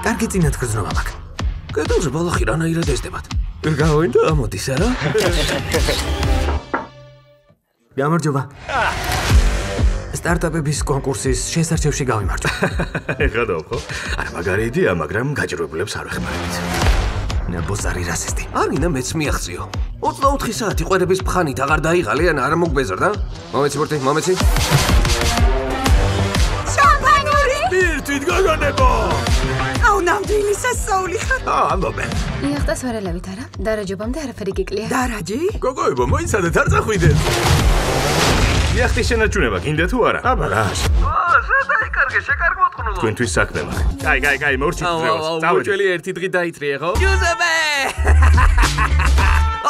კარგი წინათგრძნობა მაქვს. კედელზე ბალახი რანაირად ესდებათ. გავინდა ამოდის არა? გამარჯობა. სტარტაპების კონკურსის შესარჩევში გავიმარჯვა. ეხლა დავხო? არა მაგარი იდეა, მაგრამ გაჭირვებულებს არ ვეხმარებით. ნებოზარი რასისტი. არ მინდა მეც მიაღწიო. 24 საათი ყვერების ფხანით აღარ დაიღალე ან არ მოგბეზრდა? მომეცი ბურთი, მომეცი. შამპანური! ბირთვით გაგონებო! აუ ნამდვილი სასწაული ხარ. ამბობე. იახტას ვარელავით არა? დარაჯობამდე არაფერი გიკლია. დარაჯი? გოგოებო, მოიცადეთ, არ წახვიდეთ. იახტის შენარჩუნება გინდა თუ არა? აბა რა. შედაიკარგე, შეკარგმოთხნულო. თქვენთვის საქმე მაქვს. კაი, მორჩით ძრეოს. მოჭველი ერთი დღით დაითრიე, ხო? იუზეპე!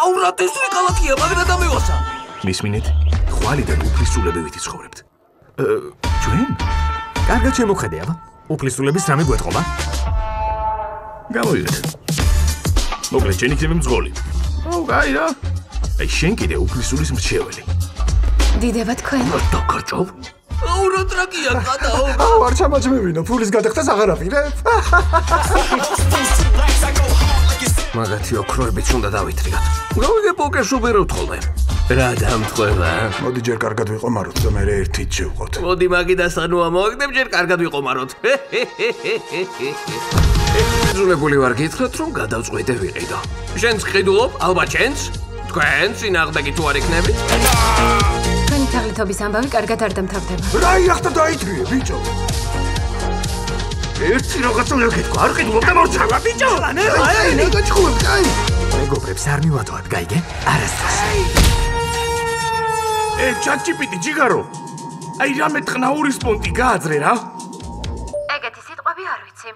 აუ რა ტესტი კალათია, მაგრა დამევასა. მისმინეთ, ხვალიდან უფლისწულებებით იცხოვრებთ. ჩვენ? კარგად შემოხედე, აბა. უფლისწულების რამე გვეთყობა? გამოვიდეთ. მოკლედ, შენ იქნები მძღოლი. აუ, კაი რა. აი, შენ კიდე უფლისწულის მრჩეველი. დიდება თქვენ. დაკარჭავ? აუ, რა ტრაკია, გადაო. აუ, არ ჩამაჯმევინო, ფულის გადახდას აღარ აპირებ. მაგათი ოქროებიც უნდა დავითრიოთ. გავიგე პოკერს უბერავთ ხოლმე. რა დამთხოვა? მოდი ჯერ კარგად ვიყომაროთ და მე ერთით შევყოთ. მოდი მაგიდას ანუ ამოვაგდებ, ჯერ კარგად ვიყომაროთ. ზულებული ვარ გითხრათ, რომ გადავწყვეტე ვიყიდო. შენც ყიდულობ, ალბათ შენც? თქვენ წინააღმდეგი თუ არ იქნებით? თქვენი თაღლითობის ამბავი კარგად არ დამთავრდება. რა იახტა დაითრიე, ბიჭო? ერთი რაღაცა უნდა გეთქვა, არ ყიდულობ და მორჩავა, ბიჭო! აი, გაჭხუებ, კაი. მეგობრებს არ მივატოვებ, გაიგე? არასდროს. ჩატჯიპიტი ჯიგარო. აი რამე ტყნაურის პონტი გააძრე რა. ეგეთი სიტყვები არ ვიცი.